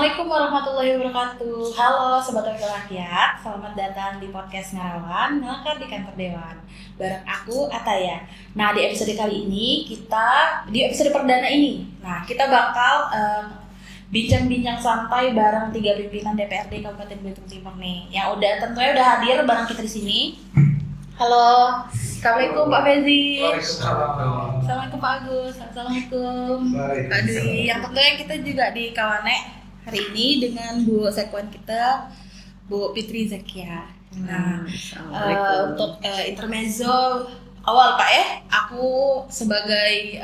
Assalamualaikum warahmatullahi wabarakatuh. Halo Sobat Wakil Rakyat, selamat datang di podcast Ngarawan, ngakar di kantor Dewan. Bareng aku, Ataya. Nah, di episode kali ini, di episode perdana ini, kita bakal bincang-bincang santai bareng 3 pimpinan DPRD Kabupaten Belitung Timur nih. Yang tentunya udah hadir bareng kita di sini. Halo, Assalamualaikum Pak Fezi. Assalamualaikum Pak Agus. Assalamualaikum Pak Dwi. Yang tentunya kita juga di Kawane hari ini dengan Bu Sekwan kita, Bu Fitri Zakia. Nah, untuk intermezzo awal Pak aku sebagai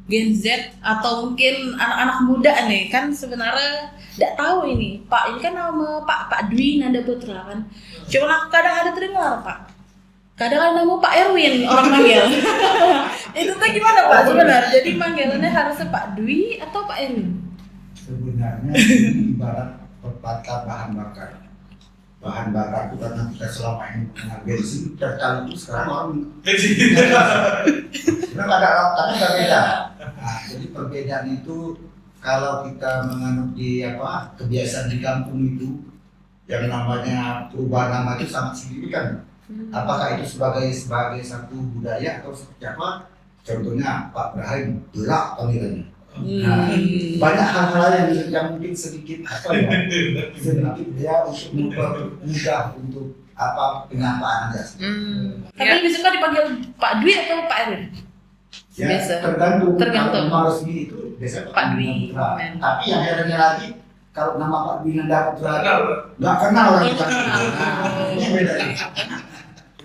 Gen Z atau mungkin anak-anak muda nih kan sebenarnya nggak tahu ini Pak, ini kan nama Pak Dwi Nanda Putra kan. Cuma aku kadang ada terdengar Pak. Kadang ada nama Pak Erwin orang manggil. Itu tuh gimana Pak sebenarnya? Jadi manggilannya harusnya Pak Dwi atau Pak Erwin? Sebenarnya ini ibarat pepatah bahan bakar. Bahan bakar itu karena kita selama ini mengenal bensin dan itu sekarang orang bensin. Karena kadang berbeda. Nah, jadi perbedaan itu kalau kita menganut di kebiasaan di kampung itu yang namanya perubahan nama itu sangat signifikan. Apakah itu sebagai satu budaya atau seperti apa? Contohnya Pak Ibrahim berak panggilannya. Nah, banyak hal-hal yang mungkin sedikit sedikit dia untuk mudah untuk penyampaian aja. Tapi lebih suka dipanggil Pak Dwi atau Pak Erwin? Ya, Biasa. Tergantung. Nama resmi itu biasanya Pak Dwi. Tapi yang herannya lagi kalau nama Pak Dwi Nanda Putra nggak kenal orang itu. Ini beda nih.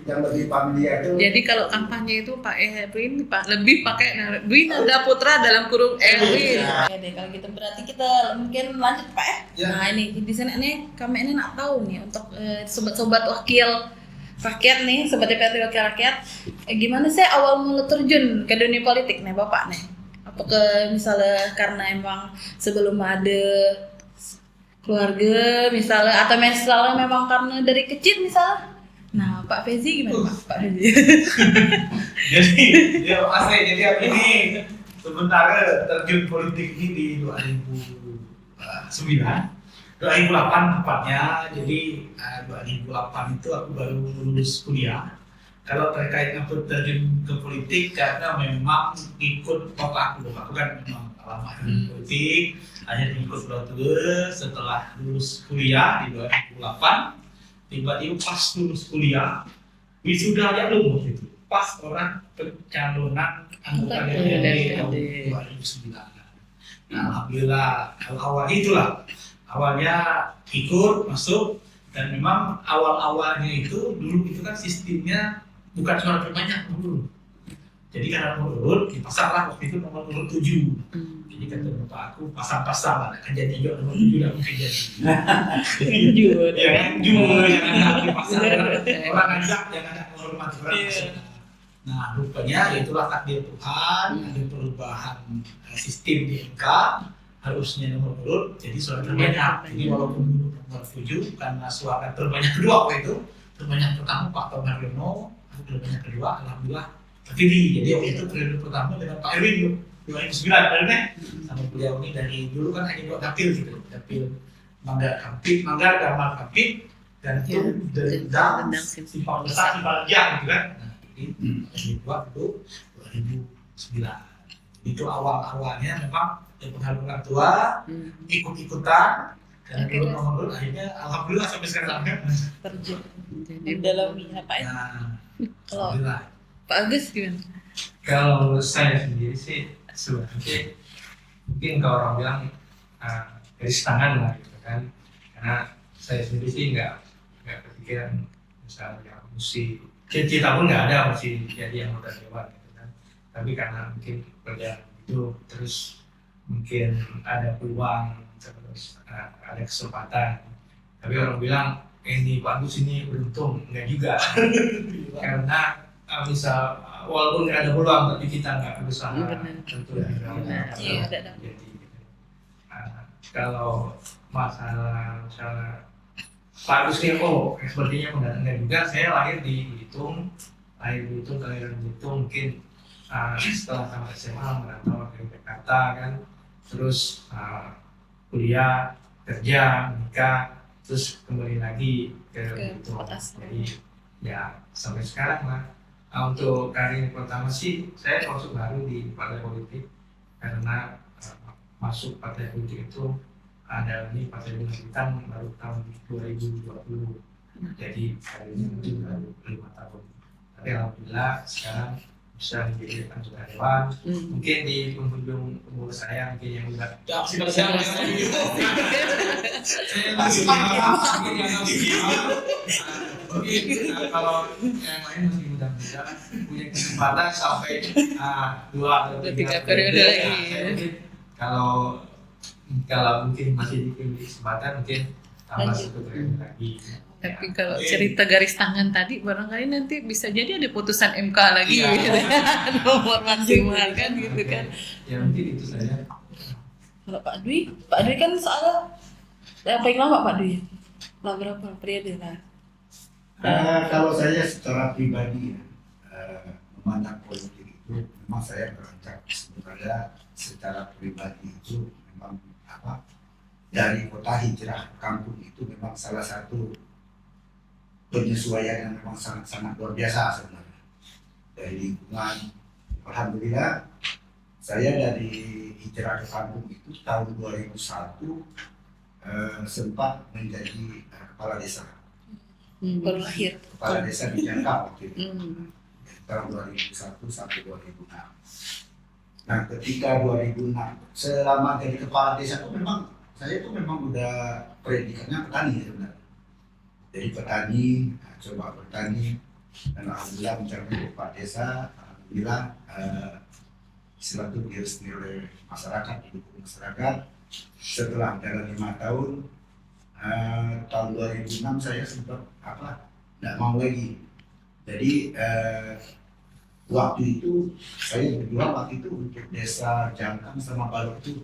Yang lebih familiar itu. Jadi kalau kampanye itu Pak Erwin lebih pakai Dwi Nanda Putra dalam kurung Erwin. Ya deh kalau gitu berarti kita mungkin lanjut Pak Ya. Nah ini di sini kami nak tahu nih untuk sobat-sobat wakil rakyat nih, sobat DPRD wakil rakyat, gimana sih awal mula terjun ke dunia politik nih Bapak nih? Apakah misalnya karena emang sebelum ada keluarga misalnya atau misalnya memang karena dari kecil misalnya? Nah, Pak Fezi gimana Pak Fezi? Jadi aku ini sementara terjun politik ini di 2008 tepatnya. Jadi 2008 itu aku baru lulus kuliah. Kalau terkait aku terjun ke politik karena memang ikut bapakku kan memang lama di politik, akhirnya ikut beliau setelah lulus kuliah di 2008. Tiba-tiba pas lulus kuliah, wisuda aja belum waktu itu. Pas orang pencalonan anggota DPRD tahun 2009. Nah, alhamdulillah awalnya ikut masuk dan memang awalnya itu dulu itu kan sistemnya bukan suara terbanyak dulu. Jadi karena nomor urut dipasanglah waktu itu nomor urut 7. Jadi kata bapak aku pasang-pasang kan jadi juga nomor 7 dan mungkin jadi. Jujur. Jangan dipasang orang ajak jangan ada hormat orang. Nah rupanya itulah takdir Tuhan, ada perubahan sistem di MK, harusnya nomor urut jadi suara terbanyak. Jadi walaupun dulu nomor 7 karena suara terbanyak kedua waktu itu, terbanyak pertama Pak Tomariono, terbanyak kedua alhamdulillah terpilih. Jadi waktu itu periode pertama dengan Pak Erwin 2009 sama beliau ini dari dulu kan hanya 2 dapil gitu, dapil Manggar Gamal Kampit dan itu Dendang Simpang Besar Simpang Lejang gitu kan. Nah ini buat itu 2009 itu awalnya memang pengaruh orang tua ikut-ikutan dan dulu nomor akhirnya alhamdulillah sampai sekarang Terjun mendalami apa ya? Kalau Pak Agus gimana? Kalau saya sendiri sih sebenarnya mungkin kalau orang bilang garis tangan lah gitu kan, karena saya sendiri sih nggak kepikiran misalnya mesti cita-cita pun nggak ada mesti jadi anggota dewan gitu kan, tapi karena mungkin kerjaan itu terus mungkin ada peluang terus ada kesempatan, tapi orang bilang ini bagus ini beruntung enggak juga karena misal walaupun nggak ada peluang tapi kita nggak berusaha tentu jadi kalau masalah Pak Agus sepertinya enggak juga. Saya lahir di Belitung, kelahiran Belitung mungkin setelah tamat SMA merantau ke Jakarta kan, terus kuliah, kerja, menikah, terus kembali lagi ke itu. kota asal. Jadi ya sampai sekarang lah. Nah, untuk karir pertama sih saya masuk baru di partai politik karena masuk partai politik itu ada ini Partai Bulan Bintang baru tahun 2020. Jadi karirnya mungkin baru 5 tahun. Tapi alhamdulillah sekarang bisa menjadi anggota dewan. Mungkin di penghujung umur saya mungkin yang udah saya masih mungkin kalau yang lain masih muda-muda punya kesempatan sampai 2 atau 3 periode lagi. Mungkin kalau mungkin masih diberi kesempatan mungkin tambah 1 periode lagi. Tapi kalau cerita garis tangan tadi barangkali nanti bisa jadi ada putusan MK lagi Iya. gitu ya. Nomor maksimal kan gitu kan. Ya mungkin itu saja. Kalau Pak Dwi kan soalnya yang paling lama Pak Dwi. Lah berapa periode lah? Kalau saya secara pribadi memandang politik itu memang saya beranjak sebenarnya secara pribadi itu memang dari kota hijrah ke kampung itu memang salah satu penyesuaian yang memang sangat luar biasa sebenarnya dari lingkungan. Alhamdulillah saya dari hijrah ke kampung itu tahun 2001 sempat menjadi kepala desa. Baru lahir. Kepala desa di Jakarta waktu itu tahun 2001 sampai 2006. Nah ketika 2006 selama jadi kepala desa itu memang saya itu memang udah predikannya petani sebenarnya. Jadi petani, coba bertani dan alhamdulillah mencapai kepala desa. Alhamdulillah istilah itu direstui oleh masyarakat, didukung masyarakat. Setelah jalan 5 tahun, tahun 2006 saya sempat nggak mau lagi. Jadi waktu itu saya berjuang waktu itu untuk desa Jangkang sama Balok itu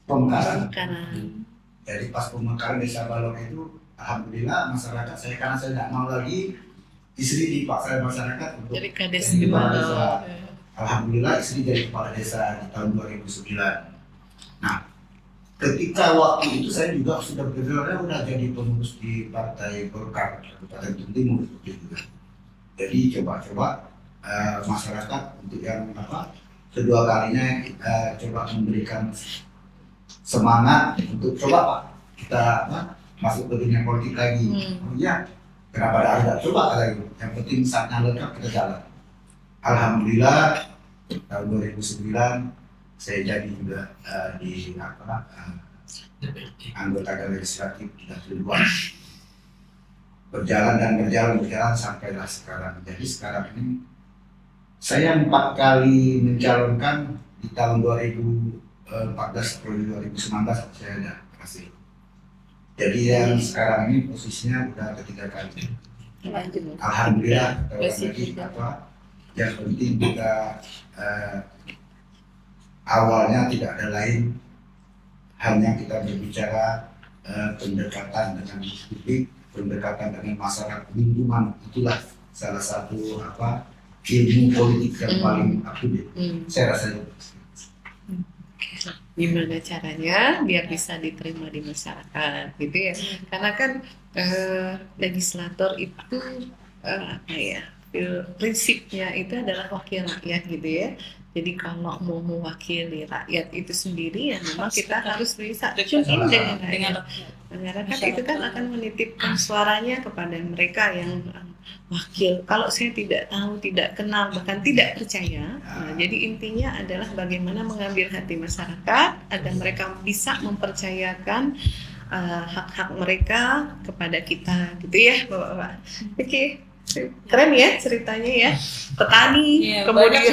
pemekaran. Jadi pas pemekaran desa Balok itu, alhamdulillah masyarakat saya karena saya tidak mau lagi, istri dipaksa masyarakat untuk Jadi kades jadi di kepala mana? desa. Alhamdulillah istri jadi kepala desa di tahun 2009. Nah, ketika waktu itu saya juga sudah bergerak, sudah jadi pengurus di Partai Golkar Kabupaten Timur gitu. Jadi coba-coba masyarakat untuk yang kedua kalinya kita coba memberikan semangat untuk coba Pak kita masuk ke dunia politik lagi. Oh iya, kenapa ada coba lagi? Yang penting saatnya lengkap kita jalan. Alhamdulillah tahun 2009 saya jadi juga di anggota legislatif di Dapil 2. Berjalan sampailah sekarang. Jadi sekarang ini saya 4 kali mencalonkan di tahun 2014 atau 2019 saya ada berhasil. Jadi yang sekarang ini posisinya udah ketiga kali. Alhamdulillah lagi yang penting kita awalnya tidak ada lain, hanya kita berbicara pendekatan dengan publik, pendekatan dengan masyarakat lingkungan, itulah salah satu ilmu politik yang paling up-to-date. Saya rasa itu. Gimana caranya biar bisa diterima di masyarakat gitu ya, karena kan legislator itu prinsipnya itu adalah wakil rakyat gitu ya. Jadi kalau mau mewakili rakyat itu sendiri ya memang kita harus bisa join dengan rakyat. Masyarakat itu kan akan menitipkan suaranya kepada mereka yang wakil. Kalau saya tidak tahu, tidak kenal, bahkan tidak percaya, jadi intinya adalah bagaimana mengambil hati masyarakat agar mereka bisa mempercayakan hak-hak mereka kepada kita, gitu ya, Bapak-bapak. Oke. Keren ya ceritanya ya, petani, kemudian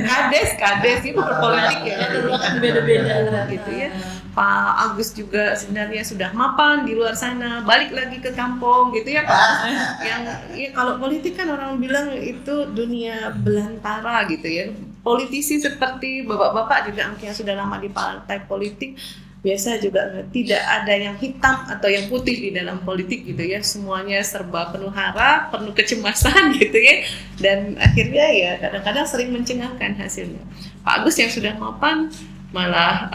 kades itu berpolitik ya, beda-beda gitu ya. Pak Agus juga sebenarnya sudah mapan di luar sana, balik lagi ke kampung gitu ya Pak. Yang ya kalau politik kan orang bilang itu dunia belantara gitu ya. Politisi seperti bapak-bapak juga yang sudah lama di partai politik biasa juga tidak ada yang hitam atau yang putih di dalam politik gitu ya, semuanya serba penuh harap, penuh kecemasan gitu ya, dan akhirnya ya kadang-kadang sering mencengangkan hasilnya. Pak Agus yang sudah mapan malah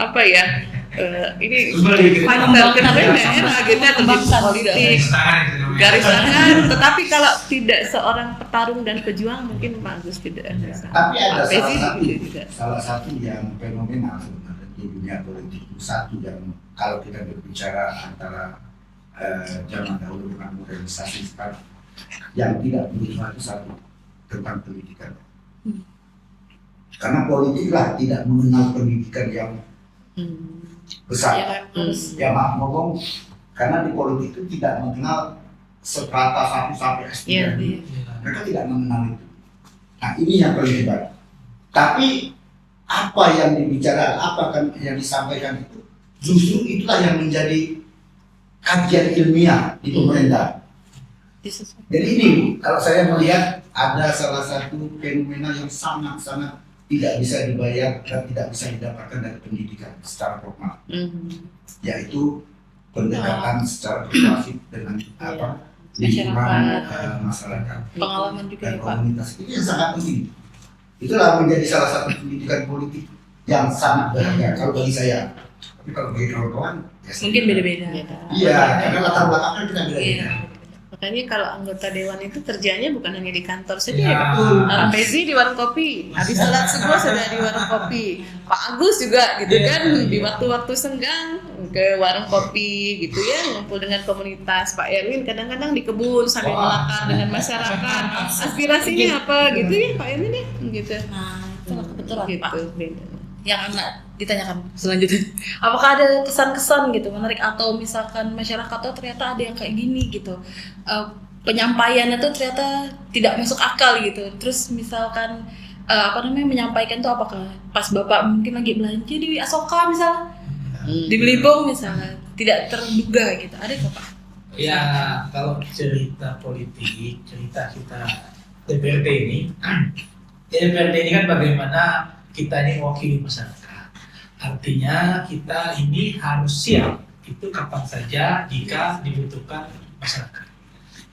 ini Kembali ke fighter kita. daerah gitu atau di politik Garis tangan itu namanya. garis tangan. Tetapi kalau tidak seorang petarung dan pejuang mungkin Pak Agus tidak bisa. Tapi ada Pak Pezi salah juga. satu yang fenomenal sebenarnya di dunia politik itu, satu yang kalau kita berbicara antara zaman dahulu dengan modernisasi sekarang, yang tidak berubah itu satu, tentang pendidikan. Karena politiklah tidak mengenal pendidikan yang besar. Ya, harus Ya maaf ngomong, karena di politik itu tidak mengenal strata 1 sampai S3. Iya, Mereka tidak mengenal itu. Nah ini yang paling hebat. Tapi apa yang dibicara, apa kan yang disampaikan itu, justru itulah yang menjadi kajian ilmiah di pemerintah. Jadi ini kalau saya melihat ada salah satu fenomena yang sangat-sangat tidak bisa dibayar dan tidak bisa didapatkan dari pendidikan secara formal, yaitu pendekatan secara persuasif dengan lingkungan masyarakat pengalaman juga dan ya Pak. komunitas. Ini yang sangat penting. Itulah menjadi salah satu pendidikan politik yang sangat berharga kalau bagi saya. Tapi kalau bagi kawan-kawan, ya Mungkin beda-beda. Iya, karena latar belakangnya kita beda-beda. Iya. Makanya kalau anggota dewan itu kerjanya bukan hanya di kantor saja Ya. ya Pak. Pezi di warung kopi, habis sholat subuh sudah di warung kopi. Pak Agus juga gitu kan, di waktu-waktu senggang ke warung kopi gitu ya, ngumpul dengan komunitas. Pak Erwin kadang-kadang di kebun sambil melakar dengan masyarakat. Aspirasinya apa gitu ya Pak Erwin ya, gitu. Nah, itulah kebetulan Pak. Gitu beda. Yang anak ditanyakan selanjutnya, apakah ada kesan-kesan gitu menarik atau misalkan masyarakat tuh ternyata ada yang kayak gini gitu, penyampaiannya tuh ternyata tidak masuk akal gitu, terus misalkan menyampaikan tuh apakah pas bapak mungkin lagi belanja di Asoka misalnya, di Belibong misalnya, tidak terduga gitu, ada nggak Pak? Ya kalau cerita politik, cerita kita DPRD ini, DPRD ini kan bagaimana kita ini mewakili masyarakat. Artinya kita ini harus siap itu kapan saja jika dibutuhkan masyarakat.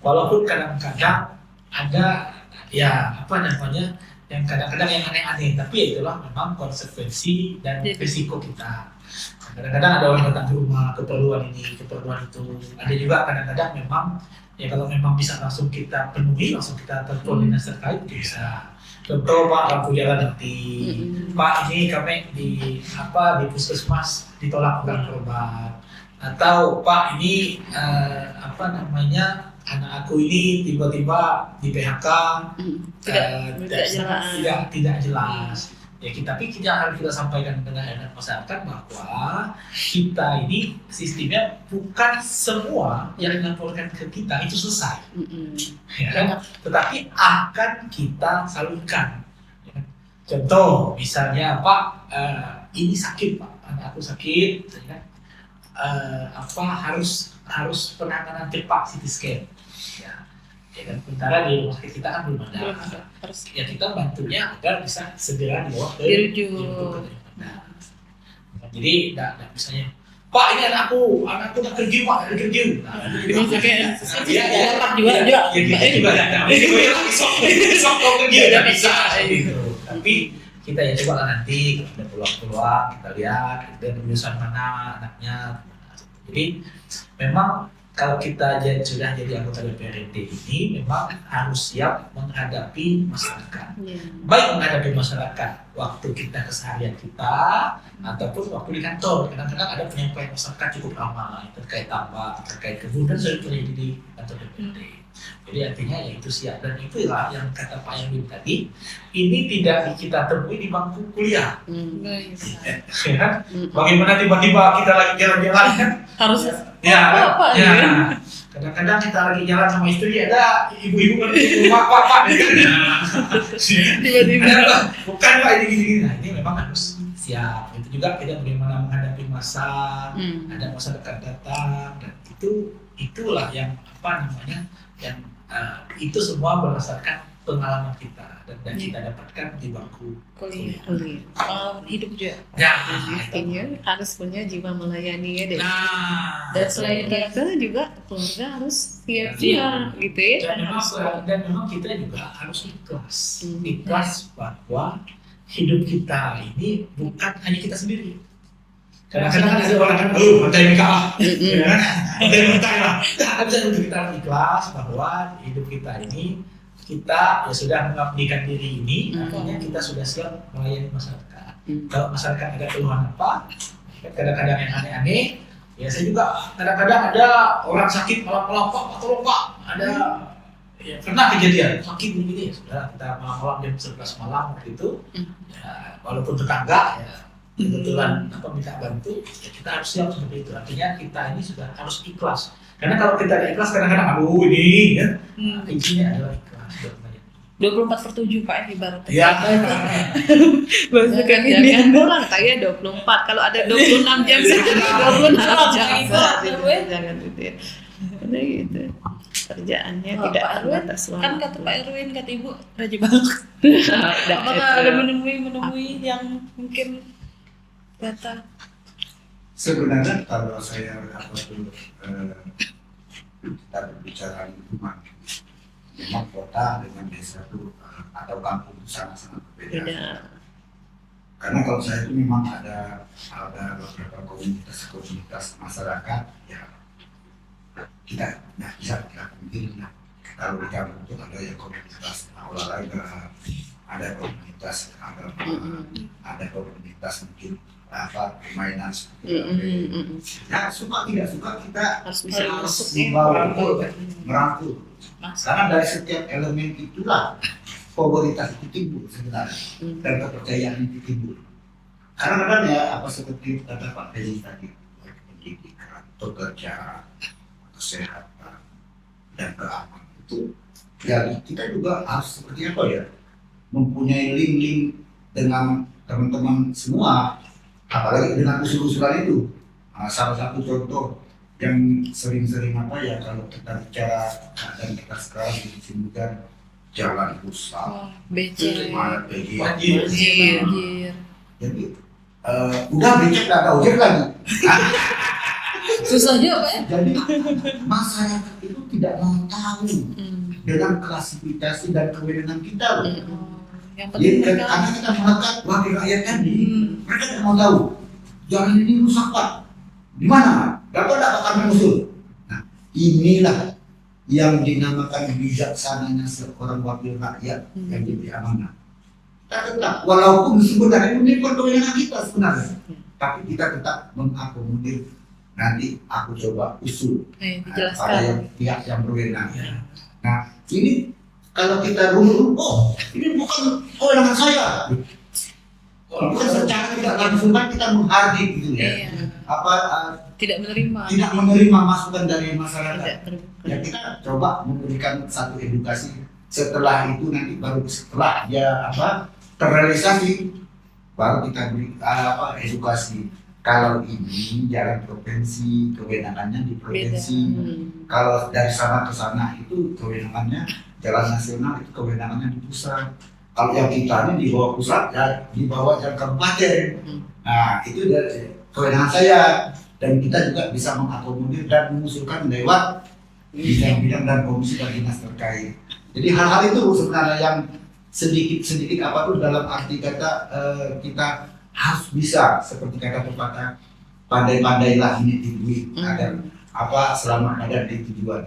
Walaupun kadang-kadang ada yang kadang-kadang yang aneh-aneh, tapi ya itulah memang konsekuensi dan risiko kita. Kadang-kadang ada orang datang ke rumah, keperluan ini, keperluan itu. Ada juga kadang-kadang memang ya kalau memang bisa langsung kita penuhi, langsung kita terkoordinasi terkait itu bisa. Contoh Pak, lampu jalan nanti, Pak ini kami di puskesmas ditolak bukan berobat, atau Pak ini anak aku ini tiba-tiba di PHK, tidak jelas. Ya tapi kita harus kita sampaikan dengan masyarakat bahwa kita ini sistemnya bukan semua yang dilaporkan ke kita itu selesai, ya kan? Tetapi akan kita salurkan. Ya kan? Contoh misalnya Pak, ini sakit Pak, anak aku sakit, ya kan? Harus penanganan cepat CT scan. Ya kan, sementara di rumah sakit kita kan belum ada. Ya kita bantunya agar bisa segera dibawa ke dirujuk. Nah, jadi misalnya, Pak ini anakku udah kerja Pak, ada kerja. Nah, Dapat juga. Ya kita juga ada. Ini sok kerja udah bisa. Gitu. Tapi kita ya coba lah nanti ada peluang-peluang kita lihat kita jurusan mana anaknya. Jadi memang kalau kita sudah jadi anggota DPRD ini memang harus siap menghadapi masyarakat. Baik menghadapi masyarakat waktu kita keseharian kita ataupun waktu di kantor. Kadang-kadang ada penyampaian masyarakat cukup lama terkait tambak, terkait kebun dan sudah terjadi di kantor DPRD. Jadi artinya ya itu siap, dan itulah yang kata Pak Yambin tadi, ini tidak kita temui di bangku kuliah. Ya kan? Bagaimana tiba-tiba kita lagi jalan-jalan kan? Harus Ya. Kadang-kadang kita lagi jalan sama istri ada ibu-ibu kan Pak, tiba-tiba bukan Pak ini gini. Nah ini memang harus siap. Itu juga kita bagaimana menghadapi masa, ada masyarakat datang, dan itulah yang yang itu semua berdasarkan pengalaman kita dan kita dapatkan di bangku kuliah. pengalaman hidup juga. Ya, Artinya harus punya jiwa melayani ya deh. Dan selain Kita juga keluarga harus siap-siap gitu ya. dan memang kita juga harus ikhlas bahwa hidup kita ini bukan hanya kita sendiri. Kadang-kadang ada orang kan, pantai nikah lah, ya kan? Pantai lah. Kita bisa kita ikhlas bahwa hidup kita ini kita ya sudah mengabdikan diri ini, artinya kita sudah siap melayani masyarakat. Kalau masyarakat ada keluhan apa, kadang-kadang yang aneh-aneh, ya saya juga kadang-kadang ada orang sakit malam-malam Pak, tolong Pak, ada ya pernah kejadian sakit begini ya sudah kita malam-malam jam 11 malam waktu itu, ya, walaupun tetangga ya kebetulan minta bantu, ya kita harus siap seperti itu. Artinya kita ini sudah harus ikhlas. Karena kalau kita tidak ikhlas kadang-kadang aduh ini ya, intinya adalah ikhlas. 24/7 Pak ibaratnya. Ya. Bahasa jangan kurang kayak 24. Kalau ada 26 jam sehari 26 jam sehari. Jangan gitu ya. Karena gitu. Kerjaannya Oh, tidak Pak Erwin, terbatas kan kata Pak Erwin, kata Ibu rajin banget. Apakah ada menemui yang mungkin kata Sebenarnya kalau saya kita berbicara lingkungan, memang kota dengan desa itu atau kampung itu sangat-sangat berbeda. beda. Karena kalau saya itu memang ada beberapa komunitas masyarakat ya kita nggak bisa kita pungkiri lah. Kalau di kampung itu ada yang komunitas olahraga, ada komunitas agama, ada komunitas mungkin permainan seperti ya suka tidak suka kita Harus bisa masuk merangkul. Karena dari setiap elemen itulah popularitas itu timbul sebenarnya dan kepercayaan itu timbul. Karena kadang ya apa seperti kata Pak Desi tadi, pendidikan, pekerjaan, kesehatan dan keamanan itu ya kita juga harus seperti apa ya mempunyai link dengan teman-teman semua, apalagi dengan usul-usulan itu. Salah satu contoh yang sering-sering apa ya kalau kita bicara keadaan kita sekarang di sini kan jalan rusak, becek, mana Banjir. banjir. jadi udah becek nggak ada ojek lagi. Susah juga Pak ya. Jadi masyarakat itu tidak mau tahu dengan klasifikasi dan kewenangan kita loh. Yang Jadi penting mereka karena kita melekat wakil rakyat tadi, mereka tidak mau tahu jalan ini rusak Pak, di mana? Dapat kami usul. Nah, inilah yang dinamakan bijaksananya seorang wakil rakyat yang diberi amanah. Kita tetap, walaupun sebenarnya ini kewenangan kita sebenarnya, tapi kita tetap mengakomodir. Nanti aku coba usul pada dijelaskan. pihak yang berwenang. Nah, ini kalau kita runut, oh ini bukan kewenangan saya. Bukan secara tidak langsung kan kita menghargai gitu ya. Iya. Tidak Tidak menerima. menerima masukan dari masyarakat. Tidak terbuka. Ya kita coba memberikan satu edukasi. Setelah itu nanti baru setelah dia terrealisasi baru kita beri edukasi. Kalau ini jalan provinsi, kewenangannya di provinsi. Kalau dari sana ke sana itu kewenangannya jalan nasional, itu kewenangannya di pusat. Kalau yang kita ini di bawah pusat ya di bawah jalan kabupaten. Nah itu dari kewenangan saya dan kita juga bisa mengakomodir dan mengusulkan lewat bidang-bidang dan komisi dan dinas terkait. Jadi hal-hal itu sebenarnya yang sedikit apapun dalam arti kata kita harus bisa seperti kata pepatah pandai-pandailah ini dibuat agar selamat ada di tujuan.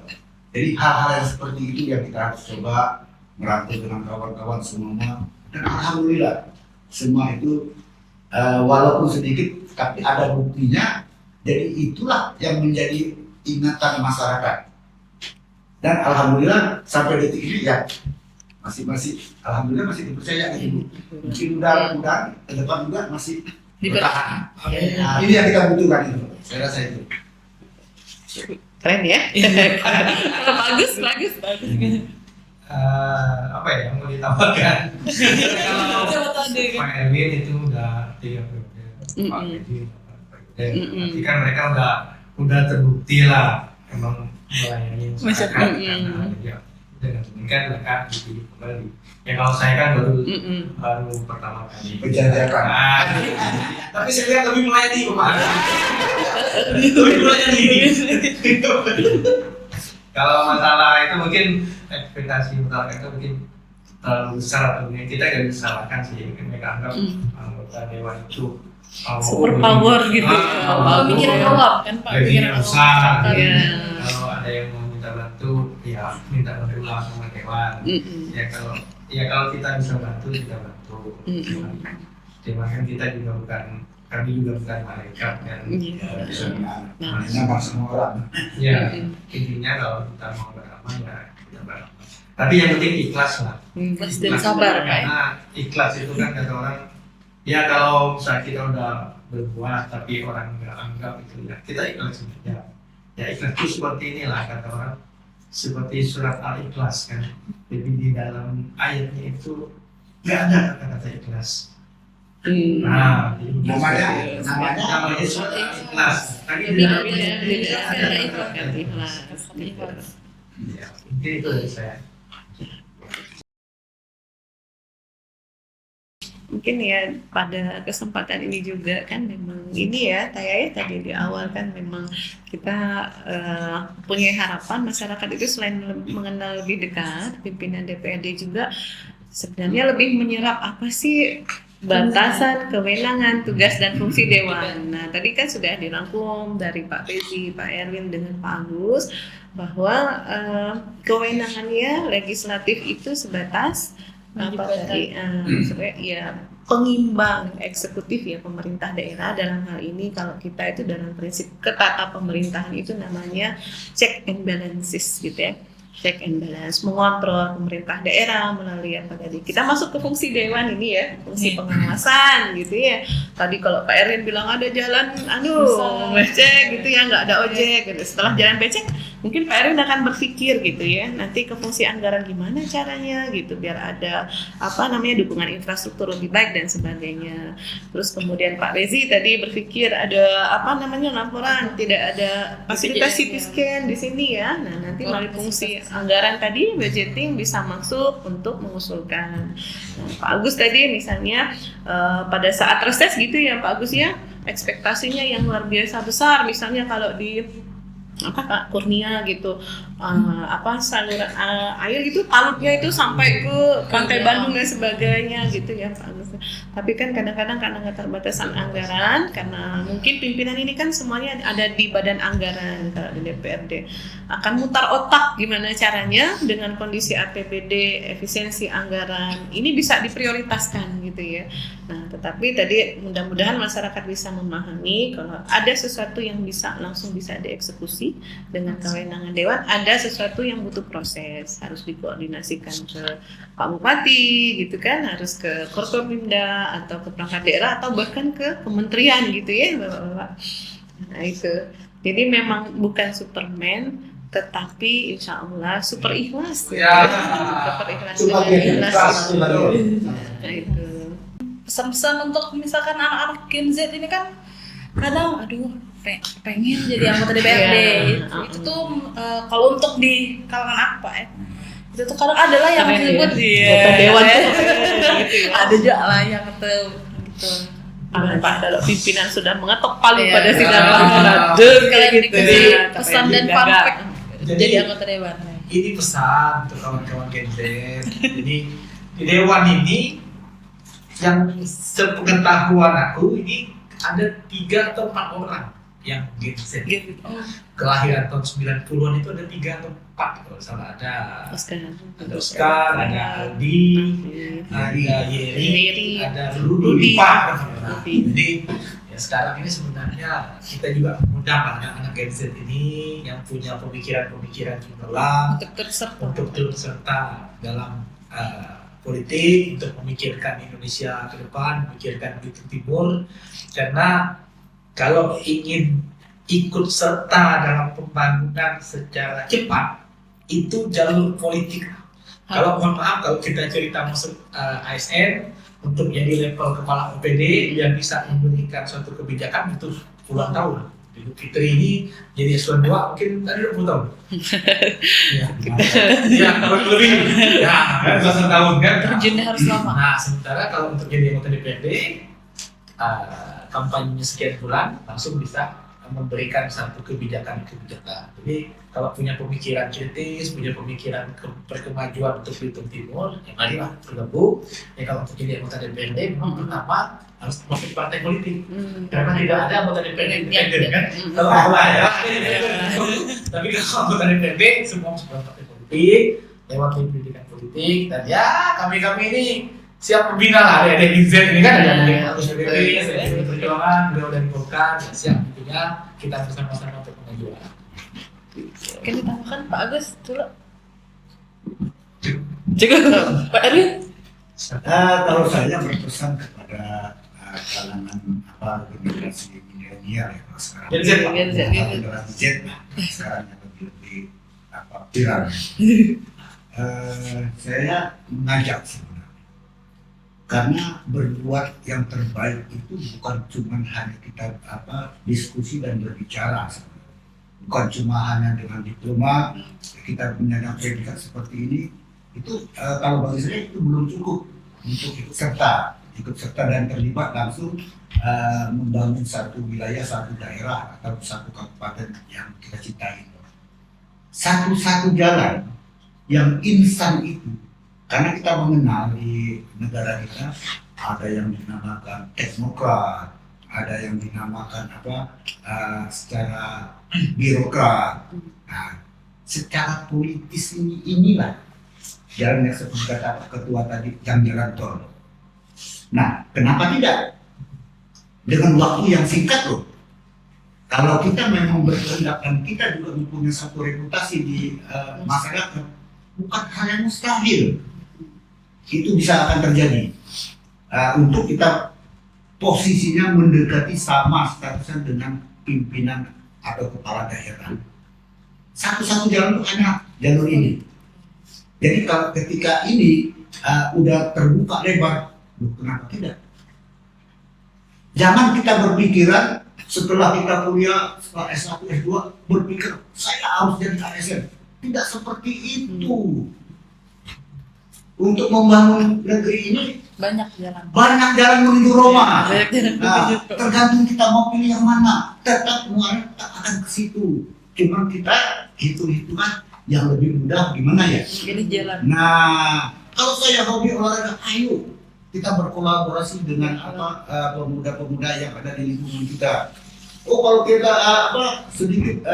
Jadi hal-hal yang seperti itu yang kita harus coba merangkul dengan kawan-kawan semuanya dan alhamdulillah semua itu walaupun sedikit tapi ada buktinya. Jadi itulah yang menjadi ingatan masyarakat dan alhamdulillah sampai detik ini ya masih alhamdulillah masih dipercaya gitu. Mungkin mudah-mudahan ke depan juga masih bertahan. Nah, ini yang kita butuhkan itu. Saya rasa itu. Keren ya. bagus. Apa ya yang mau ditambahkan? Kalau Coba tadi. Pak Erwin itu udah 3 periode, Pak Edi 4 periode. Berarti kan mereka udah terbukti lah emang melayani masyarakat karena dia dengan demikian mereka dipilih kembali. Ya kalau saya kan baru pertama kali. Penjajakan. Tapi saya lihat lebih melayani Pak. Lebih melayani. Kalau masalah itu mungkin ekspektasi masyarakat itu mungkin terlalu besar atau mungkin kita nggak bisa salahkan sih. Mungkin mereka anggap anggota dewan itu super power gitu. Pemikiran awam kan Pak, Gajinya pemikiran besar. awam. Iya. Kalau ada yang mau minta bantu, ya minta bantu langsung ke dewan. Ya kalau kita bisa bantu, kita bantu. Cuma kan kita juga kami juga bukan malaikat kan. Iya. Ya, Bisa Nah. menampak semua orang. Ya, intinya kalau kita mau beramal ya kita beramal. Tapi yang penting ikhlas lah. Ikhlas dan sabar, Pak, ya. Karena ikhlas itu kan kata orang, ya kalau misalnya kita udah berbuat tapi orang nggak anggap itu ya kita ikhlas saja. Ya ikhlas itu seperti inilah kata orang, seperti surat Al-Ikhlas kan. Jadi di dalam ayatnya itu nggak ada kata-kata ikhlas. Nah, namanya surat Al-Ikhlas. Tapi di dalamnya Ikhlas. ya, mungkin itu dari saya. Mungkin ya pada kesempatan ini juga kan memang ini ya Taya tadi di awal kan memang kita punya harapan masyarakat itu selain mengenal lebih dekat pimpinan DPRD juga sebenarnya lebih menyerap apa sih batasan, kewenangan, tugas dan fungsi dewan. Nah tadi kan sudah dirangkum dari Pak Pezi, Pak Erwin dengan Pak Agus bahwa kewenangannya legislatif itu sebatas apa tadi sebenarnya ya pengimbang eksekutif ya pemerintah daerah dalam hal ini kalau kita itu dalam prinsip ketata pemerintahan itu namanya check and balances gitu ya, check and balance, mengontrol pemerintah daerah melalui apa tadi kita masuk ke fungsi dewan ini ya, fungsi pengawasan gitu ya. Tadi kalau Pak Erwin bilang ada jalan becek gitu ya, nggak ada ojek gitu. Setelah jalan becek mungkin Pak Erwin akan berpikir gitu ya, nanti ke fungsi anggaran gimana caranya gitu biar ada apa namanya dukungan infrastruktur lebih baik dan sebagainya. Terus kemudian Pak Rezi tadi berpikir ada apa namanya laporan tidak ada fasilitas CT scan di sini ya. Nah nanti melalui fungsi anggaran tadi budgeting bisa masuk untuk mengusulkan. Nah, Pak Agus tadi misalnya pada saat reses gitu ya Pak Agus ya, ekspektasinya yang luar biasa besar misalnya kalau di apa Kak Kurnia gitu apa saluran air itu talutnya itu sampai ke Pantai Bandung dan sebagainya gitu ya Pak Agus. Tapi kan kadang-kadang karena keterbatasan anggaran, karena mungkin pimpinan ini kan semuanya ada di badan anggaran kalau di DPRD akan mutar otak gimana caranya dengan kondisi APBD efisiensi anggaran ini bisa diprioritaskan gitu ya. Nah tetapi tadi mudah-mudahan masyarakat bisa memahami kalau ada sesuatu yang langsung bisa dieksekusi dengan kewenangan dewan, ada sesuatu yang butuh proses, harus dikoordinasikan ke Pak Bupati gitu kan, harus ke Forkopimda atau ke perangkat daerah atau bahkan ke kementerian gitu ya Bapak-bapak. Nah itu, jadi memang bukan Superman tetapi insya Allah super ikhlas Ya. super ikhlas Cuma dengan ikhlas. Nah itu Pesan-pesan untuk misalkan anak-anak Gen Z ini kan kadang aduh pengen jadi anggota DPRD. Itu tuh kalau untuk di kalangan apa ya? Itu tuh kadang ada lah yang disebut anggota dewan tuh gitu ya. Ada juga lah yang tuh gitu. Pak kalau pimpinan sudah mengetok palu Iya. pada sidang Ya. paripurna Kalian gitu dikasih ya. pesan dan fun fact Jadi- jadi anggota dewan. Ini pesan untuk kawan-kawan Gen Z. Jadi di dewan ini yang sepengetahuan aku ini ada 3 atau 4 orang yang Gen Z. Kelahiran tahun 90-an itu ada 3 atau 4 kalau salah. Ada Oscar, ada Aldi, ada Yeri, ada Rudi. Jadi ya sekarang ini sebenarnya kita juga mengundang anak-anak Gen Z ini yang punya pemikiran-pemikiran cemerlang untuk turut serta dalam politik, untuk memikirkan Indonesia ke depan, memikirkan Belitung Timur. Karena kalau ingin ikut serta dalam pembangunan secara cepat, itu jalur politik. Kalau mohon maaf, kalau kita cerita masuk ASN untuk jadi level kepala OPD yang bisa memberikan suatu kebijakan itu puluhan tahun. Ibu Fitri ini jadi S2 mungkin tadi 20 tahun. Ya, lebih. Ya, Kan 1 tahun kan? Terjunnya harus lama. Nah, sementara kalau untuk jadi anggota DPRD, kampanyenya sekian bulan langsung bisa memberikan satu kebijakan. Jadi kalau punya pemikiran kritis, punya pemikiran perkemajuan untuk Belitung Timur, ya marilah bergabung. Ya kalau untuk jadi anggota DPRD, memang pertama harus masuk partai politik. Hmm. Karena tidak ada anggota DPRD independen kan? Hmm. Kalau apa ya? Tapi kalau anggota DPRD semua masuk partai politik, lewat pendidikan politik, dan ya kami ini siap membina lah. Ada Izet ini kan ada yang harus PDIP, ada yang Perjuangan, beliau dari Golkar, ya siap tentunya kita bersama-sama untuk menjual. Kan ditambahkan Pak Agus dulu. Juga Pak Erwin. Kalau saya berpesan kepada kalangan generasi milenial ya kalau sekarang. Gen Z, Pak. Generasi Z lah sekarang yang lebih viral. Saya mengajak sebenarnya, karena berbuat yang terbaik itu bukan cuma hanya kita diskusi dan berbicara sebenarnya. Bukan cuma hanya dengan diploma kita punya predikat seperti ini. Itu kalau bagi saya itu belum cukup untuk ikut serta dan terlibat langsung membangun satu wilayah, satu daerah atau satu kabupaten yang kita cintai. Satu-satu jalan yang instan itu, karena kita mengenal di negara kita ada yang dinamakan teknokrat, ada yang dinamakan secara birokrat. Nah, secara politis inilah jalan yang seperti kata Pak Ketua tadi, yang jalan tol. Nah, kenapa tidak? Dengan waktu yang singkat loh. Kalau kita memang berkehendak dan kita juga mempunyai satu reputasi di masyarakat, bukan hal yang mustahil. Itu bisa akan terjadi. Untuk kita posisinya mendekati sama statusnya dengan pimpinan atau kepala daerah. Satu-satu jalan itu hanya jalur ini. Jadi kalau ketika ini udah terbuka lebar, kenapa tidak? Jangan kita berpikiran setelah kita kuliah, setelah S1, S2, berpikir saya harus jadi ASN. Tidak seperti itu. Untuk membangun negeri ini Banyak jalan menuju Roma. Banyak jalan. Nah, tergantung kita mau pilih yang mana. Tetap muaranya akan ke situ. Cuma kita hitung-hitungan yang lebih mudah gimana ya? Pilih jalan. Nah, kalau saya hobi olahraga, ayo kita berkolaborasi dengan pemuda-pemuda yang ada di lingkungan kita. Oh, kalau kita sedikit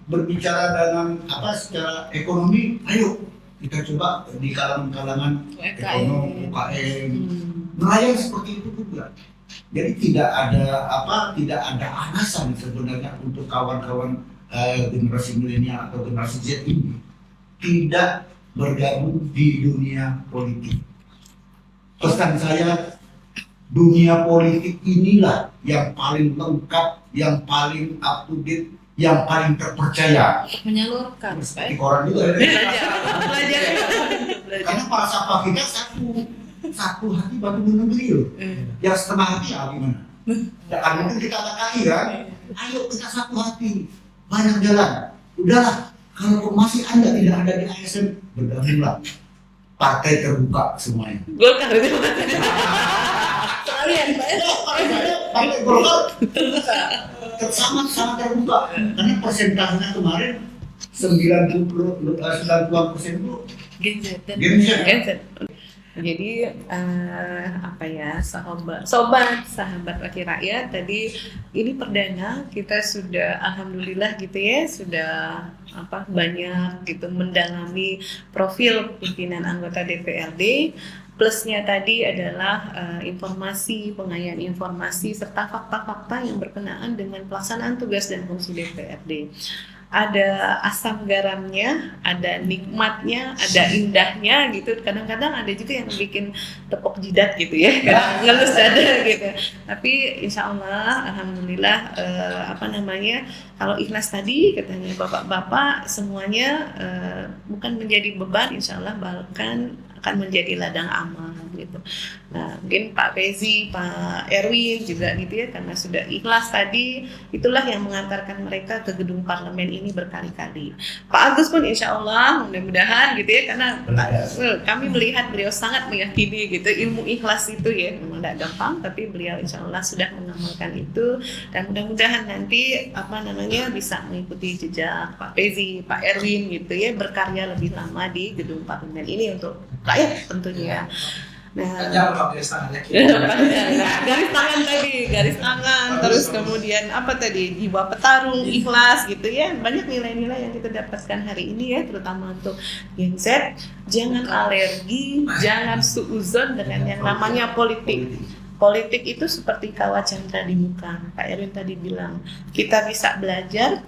berbicara dengan secara ekonomi, ayo kita coba di kalangan ekonomi UKM, nelayan seperti itu juga. Jadi tidak ada alasan sebenarnya untuk kawan-kawan generasi milenial atau generasi Z ini tidak bergabung di dunia politik. Pesan saya, dunia politik inilah yang paling lengkap, yang paling up to date, yang paling terpercaya. menyalurkan. Seperti koran juga ya. Belajar. Karena falsafah kita satu hati batu menegeri loh. Yang setengah hati gimana? Ya kan mungkin kita ada kaki kan. Ayo kita satu hati, banyak jalan. Udahlah, kalau masih Anda tidak ada di ASN, bergabunglah. Partai terbuka semuanya. Golkar itu. Sekalian, Pak. Partai Golkar sangat terbuka. Karena persentasenya kemarin 90% itu Gen Z. Gen Z. Jadi sahabat wakil rakyat tadi ini perdana kita sudah alhamdulillah gitu ya, sudah banyak gitu mendalami profil pimpinan anggota DPRD. Plusnya tadi adalah pengayaan informasi serta fakta-fakta yang berkenaan dengan pelaksanaan tugas dan fungsi DPRD. Ada asam garamnya, ada nikmatnya, ada indahnya gitu. Kadang-kadang ada juga yang bikin tepuk jidat gitu ya, ngelus dada gitu. Tapi insya Allah, alhamdulillah, kalau ikhlas tadi katanya bapak-bapak semuanya bukan menjadi beban, insya Allah bahkan akan menjadi ladang amal gitu. Nah, mungkin Pak Fezi, Pak Erwin juga gitu ya, karena sudah ikhlas tadi, itulah yang mengantarkan mereka ke gedung parlemen ini berkali-kali. Pak Agus pun insya Allah mudah-mudahan gitu ya, karena kami melihat beliau sangat meyakini gitu ilmu ikhlas itu ya, memang tidak gampang, tapi beliau insya Allah sudah mengamalkan itu, dan mudah-mudahan nanti bisa mengikuti jejak Pak Fezi, Pak Erwin gitu ya, berkarya lebih lama di gedung parlemen ini untuk rakyat tentunya. Nah, Jangan lupa garis tangannya. nah, garis tangan, terus kemudian apa tadi, jiwa petarung, ikhlas gitu ya, banyak nilai-nilai yang kita dapatkan hari ini ya, terutama untuk Gen Z. Jangan alergi, jangan suuzon dengan yang namanya politik. Politik itu seperti kawah candra di muka. Pak Erwin tadi bilang, kita bisa belajar,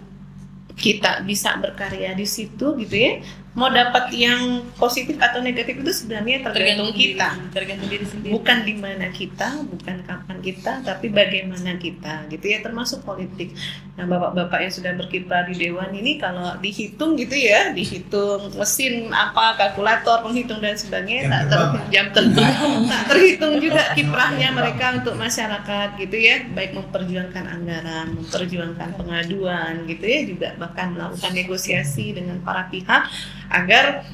kita bisa berkarya di situ gitu ya. Mau dapat yang positif atau negatif itu sebenarnya tergantung kita. Tergantung diri sendiri. Bukan di mana kita, bukan kapan kita, tapi bagaimana kita gitu ya, termasuk politik. Nah, bapak-bapak yang sudah berkiprah di dewan ini kalau dihitung gitu ya, dihitung mesin apa, kalkulator, penghitung dan sebagainya, jam terbang, tak terhitung juga kiprahnya mereka untuk masyarakat gitu ya, baik memperjuangkan anggaran, memperjuangkan pengaduan gitu ya, juga bahkan melakukan negosiasi dengan para pihak agar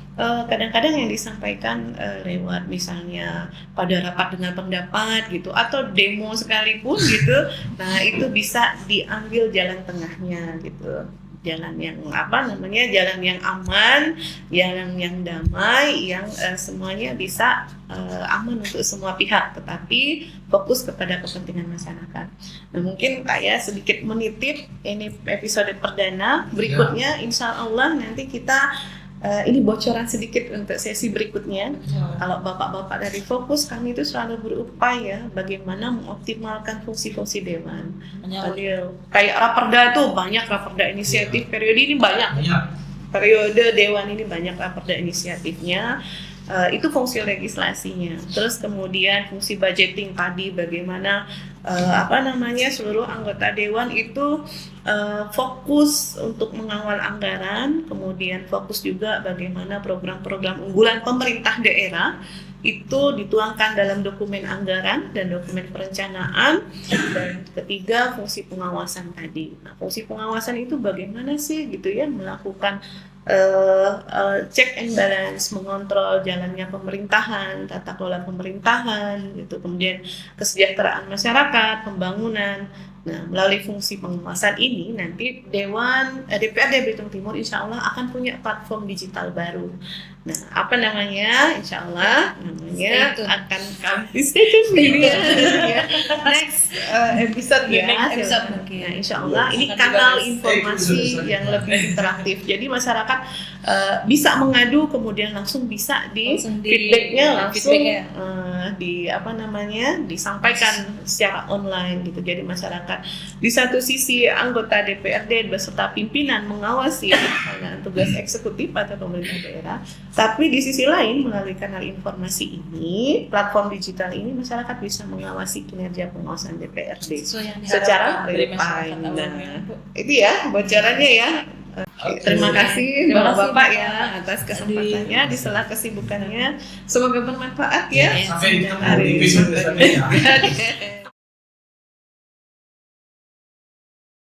kadang-kadang yang disampaikan lewat misalnya pada rapat dengan pendapat gitu atau demo sekalipun gitu, nah itu bisa diambil jalan tengahnya gitu, jalan yang jalan yang aman, jalan yang damai, yang semuanya bisa aman untuk semua pihak, tetapi fokus kepada kepentingan masyarakat. Nah, mungkin saya sedikit menitip, ini episode perdana, berikutnya insya Allah nanti kita ini bocoran sedikit untuk sesi berikutnya. Kalau bapak-bapak dari Fokus, kami itu selalu berupaya bagaimana mengoptimalkan fungsi-fungsi dewan. Kayak raperda itu banyak, raperda inisiatif periode ini banyak. Periode dewan ini banyak raperda inisiatifnya. Itu fungsi legislasinya. Terus kemudian fungsi budgeting tadi, bagaimana seluruh anggota dewan itu fokus untuk mengawal anggaran, kemudian fokus juga bagaimana program-program unggulan pemerintah daerah itu dituangkan dalam dokumen anggaran dan dokumen perencanaan. Dan ketiga, fungsi pengawasan tadi. Nah, fungsi pengawasan itu bagaimana sih gitu ya, melakukan check and balance, mengontrol jalannya pemerintahan, tata kelola pemerintahan gitu, kemudian kesejahteraan masyarakat, pembangunan. Nah, melalui fungsi pengawasan ini nanti DPRD Belitung Timur insya Allah akan punya platform digital baru. Nah, apa namanya? Insya Allah namanya akan kami stay tune ya. Next episode ya. Nah, insya Allah ini kanal informasi yang lebih interaktif. Jadi masyarakat bisa mengadu, kemudian langsung bisa feedbacknya disampaikan secara online gitu. Jadi masyarakat di satu sisi anggota DPRD beserta pimpinan mengawasi pelaksanaan tugas eksekutif atau pemerintah daerah, tapi di sisi lain melalui kanal informasi ini, platform digital ini, masyarakat bisa mengawasi kinerja pengawasan DPRD secara real time. Nah, itu ya bocorannya ya. Terima kasih Bapak-bapak ya atas kesempatannya di sela kesibukannya. Semoga bermanfaat ya. Sampai ketemu di episode selanjutnya.